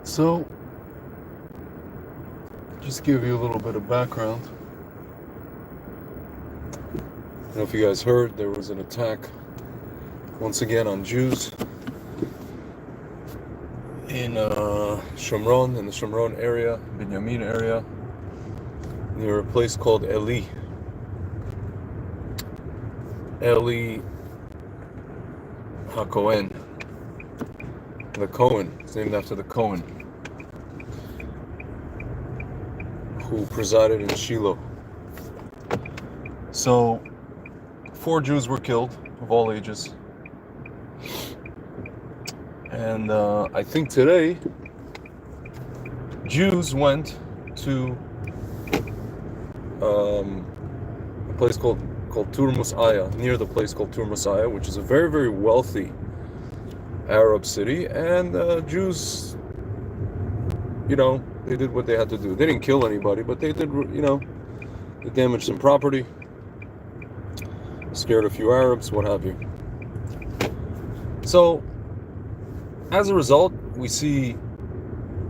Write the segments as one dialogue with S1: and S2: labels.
S1: So, just give you a little bit of background. I don't know if you guys heard, there was an attack once again on Jews in Shomron, in the Shomron area, Binyamin area, near a place called Eli HaKohen. The Cohen. It's named after the Cohen who presided in Shiloh. So, 4 Jews were killed of all ages. And I think today, Jews went to a place called Turmus Aya, near the place called Turmus Aya, which is a very, very wealthy Arab city. And Jews, they did what they had to do. They didn't kill anybody, but they did, they damaged some property, scared a few Arabs, what have you. So, as a result, we see,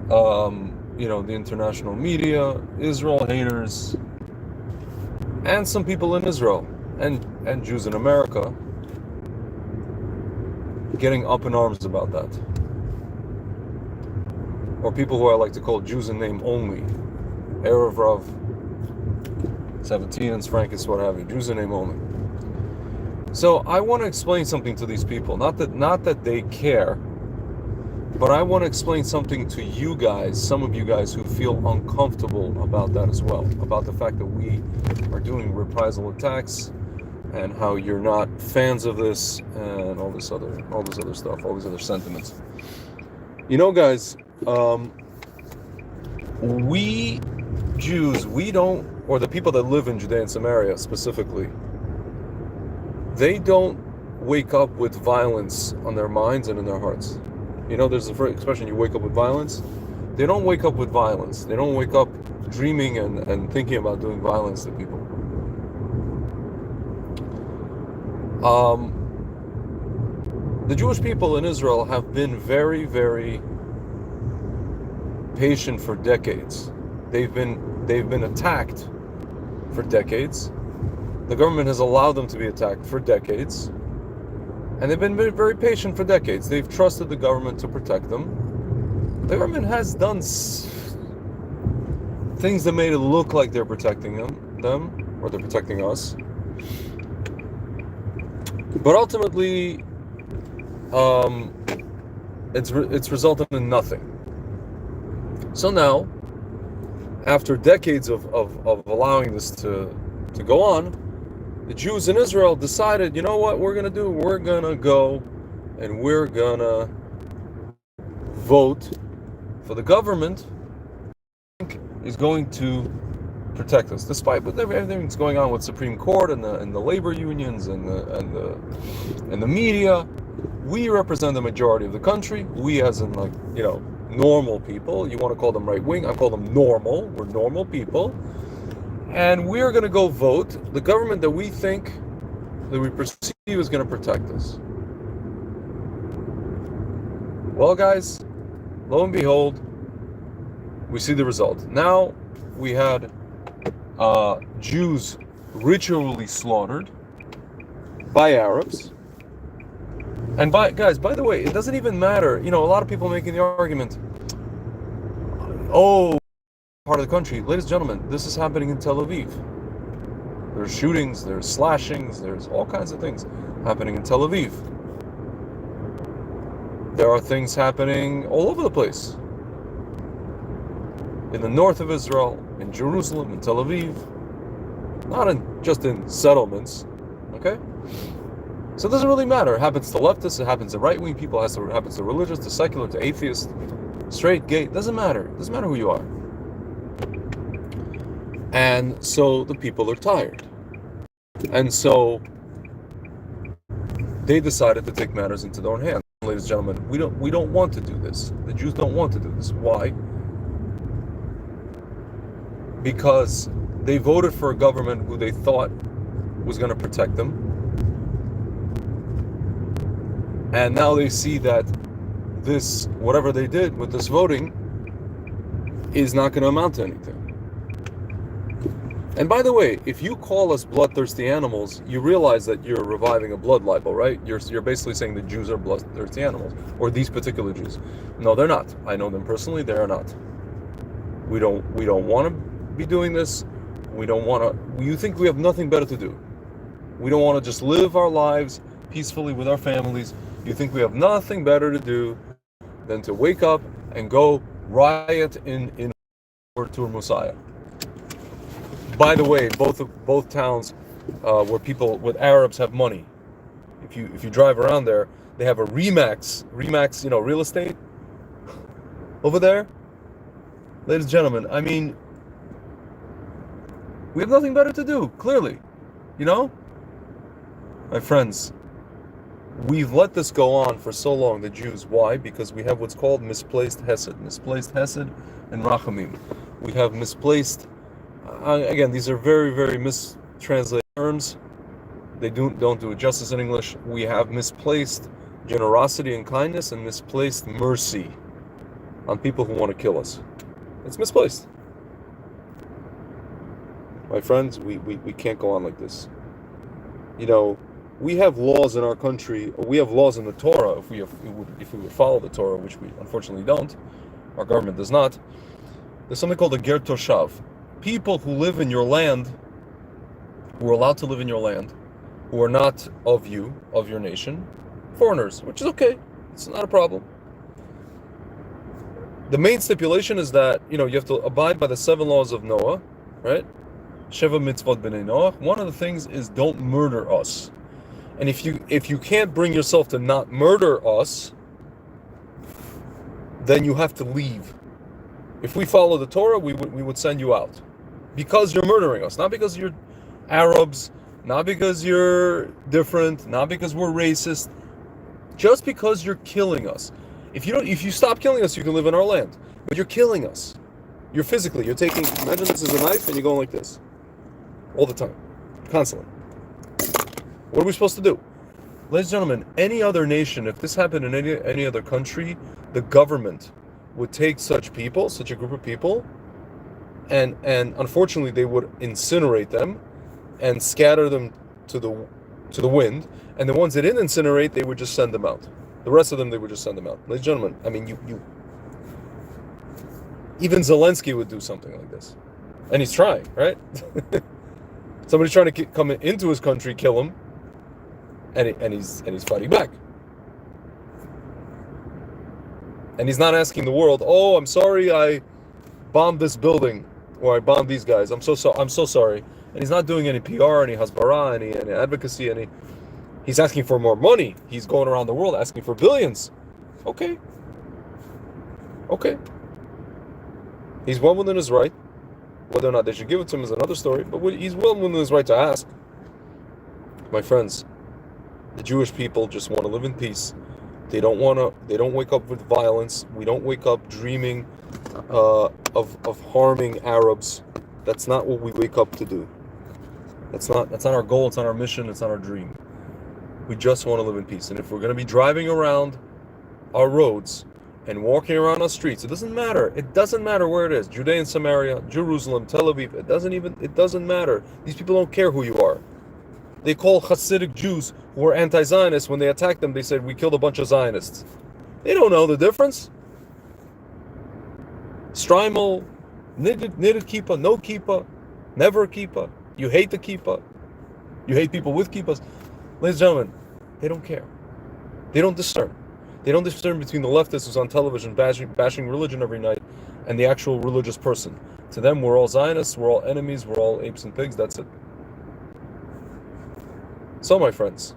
S1: the international media, Israel haters, and some people in Israel, and Jews in America, getting up in arms about that. Or people who I like to call Jews in name only, Erev Rav, 17th, Frankist, what have you, Jews in name only. So I want to explain something to these people, not that they care, but I want to explain something to you guys, some of you guys who feel uncomfortable about that as well, about the fact that we are doing reprisal attacks and how you're not fans of this and all this other stuff, all these other sentiments. Guys, we Jews, or the people that live in Judea and Samaria specifically, they don't wake up with violence on their minds and in their hearts. There's the expression, you wake up with violence. They don't wake up with violence. They don't wake up dreaming and thinking about doing violence to people. The Jewish people in Israel have been very, very patient for decades. They've been attacked for decades. The government has allowed them to be attacked for decades. And they've been very patient for decades. They've trusted the government to protect them. The government has done things that made it look like they're protecting them, or they're protecting us. But ultimately, it's resulted in nothing. So now, after decades of allowing this to go on, the Jews in Israel decided, you know what we're going to do? We're going to go and we're going to vote for the government is going to protect us, despite everything that's going on with Supreme Court and the labor unions and the media. We represent the majority of the country. We, as in normal people. You want to call them right wing? I call them normal. We're normal people. And we're going to go vote the government that we think, that we perceive is going to protect us. Well, guys, lo and behold, we see the result. Now, we had Jews ritually slaughtered by Arabs. And by the way, it doesn't even matter. A lot of people making the argument, part of the country. Ladies and gentlemen, this is happening in Tel Aviv. There's shootings, there's slashings, there's all kinds of things happening in Tel Aviv. There are things happening all over the place. In the north of Israel, in Jerusalem, in Tel Aviv. Not just in settlements, okay? So it doesn't really matter. It happens to leftists, it happens to right-wing people, it happens to religious, to secular, to atheist, straight, gay. It doesn't matter. It doesn't matter who you are. And so the people are tired. And so they decided to take matters into their own hands. Ladies and gentlemen, we don't want to do this. The Jews don't want to do this. Why? Because they voted for a government who they thought was going to protect them. And now they see that this, whatever they did with this voting, is not going to amount to anything. And by the way, if you call us bloodthirsty animals, you realize that you're reviving a blood libel, right? You're basically saying the Jews are bloodthirsty animals, or these particular Jews. No, they're not. I know them personally. They are not. We don't want to be doing this. We don't want to. You think we have nothing better to do? We don't want to just live our lives peacefully with our families. You think we have nothing better to do than to wake up and go riot in Tur Messiah. By the way, both towns where Arabs have money. If you drive around there, they have a Remax, real estate over there. Ladies and gentlemen, I mean, we have nothing better to do, clearly. My friends, we've let this go on for so long, the Jews. Why? Because we have what's called misplaced Hesed and Rachamim. We have misplaced. Again, these are very, very mistranslated terms. They don't do it justice in English. We have misplaced generosity and kindness and misplaced mercy on people who want to kill us. It's misplaced. My friends, we can't go on like this. We have laws in our country. We have laws in the Torah. If we would follow the Torah, which we unfortunately don't, our government does not. There's something called a ger toshav. People who live in your land, who are allowed to live in your land, who are not of your nation, foreigners, which is okay. It's not a problem. The main stipulation is that, you have to abide by the 7 laws of Noah, right? Sheva mitzvot b'nei Noah. One of the things is don't murder us. And if you can't bring yourself to not murder us, then you have to leave. If we follow the Torah, we would send you out. Because you're murdering us, not because you're Arabs, not because you're different, not because we're racist, just because you're killing us. If you stop killing us, you can live in our land. But you're killing us. You're taking, imagine this is a knife and you're going like this. All the time. Constantly. What are we supposed to do? Ladies and gentlemen, any other nation, if this happened in any other country, the government would take such a group of people, and unfortunately they would incinerate them and scatter them to the wind, and the ones that didn't incinerate, they would just send them out. The rest of them, they would just send them out. Ladies and gentlemen, I mean, even Zelensky would do something like this. And he's trying, right? Somebody's trying to come into his country, kill him, and he's fighting back. And he's not asking the world, "Oh, I'm sorry, I bombed this building, or I bombed these guys. I'm so sorry." And he's not doing any PR, any hasbara, any advocacy, he's asking for more money. He's going around the world asking for billions. Okay. He's well within his right. Whether or not they should give it to him is another story, but he's well within his right to ask. My friends, the Jewish people just want to live in peace. They don't wake up with violence. We don't wake up dreaming of harming Arabs. That's not what we wake up to do. That's not our goal, it's not our mission, it's not our dream. We just want to live in peace. And if we're going to be driving around our roads and walking around our streets, it doesn't matter. It doesn't matter where it is. Judea and Samaria, Jerusalem, Tel Aviv, it doesn't matter. These people don't care who you are. They call Hasidic Jews who are anti-Zionists. When they attack them, they said, "We killed a bunch of Zionists." They don't know the difference. Strimal, knitted kippah, no kippah, never kippah. You hate the kippah. You hate people with kippahs. Ladies and gentlemen, they don't care. They don't discern. They don't discern between the leftist who's on television bashing religion every night and the actual religious person. To them, we're all Zionists, we're all enemies, we're all apes and pigs, that's it. So, my friends,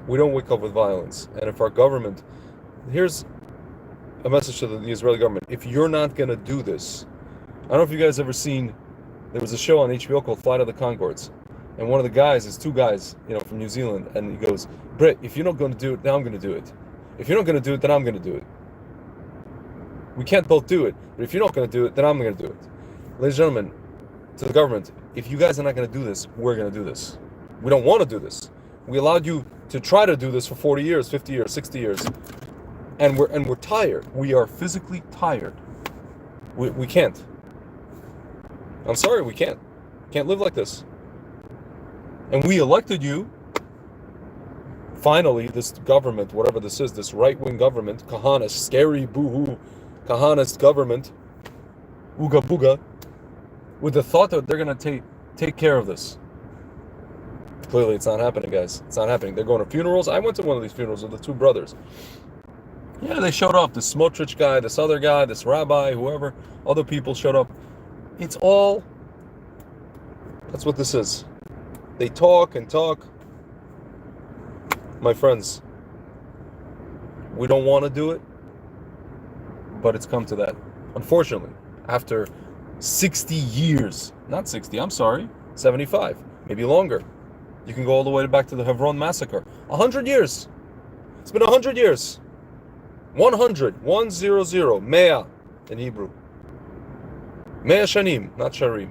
S1: we don't wake up with violence. And if our government, here's a message to the Israeli government. If you're not going to do this, I don't know if you guys ever seen, there was a show on HBO called Flight of the Conchords. And one of the guys is 2 guys, from New Zealand. And he goes, "Britt, if you're not going to do it, then I'm going to do it. If you're not going to do it, then I'm going to do it. We can't both do it. But if you're not going to do it, then I'm going to do it." Ladies and gentlemen, to the government, if you guys are not going to do this, we're going to do this. We don't want to do this. We allowed you to try to do this for 40 years, 50 years, 60 years. And we're tired. We are physically tired We can't. I'm sorry, we can't. Can't live like this. And we elected you. Finally, this government, whatever this is, this right-wing government, Kahanist, scary boo-hoo, Kahanist government, ooga booga, with the thought that they're going to take care of this. Clearly, it's not happening, guys. It's not happening. They're going to funerals. I went to one of these funerals with the two brothers. Yeah, they showed up. This Smotrich guy, this other guy, this rabbi, whoever, other people showed up. It's all, that's what this is. They talk and talk. My friends, we don't want to do it, but it's come to that. Unfortunately, after 60 years, not 60, I'm sorry, 75, maybe longer. You can go all the way back to the Hebron massacre. 100 years. It's been 100 years. 100, 100, Mea in Hebrew. Mea Shanim, not Sharim.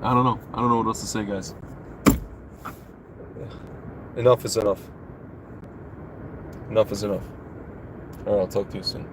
S1: I don't know. I don't know what else to say, guys. Enough is enough. Enough is enough. All right, I'll talk to you soon.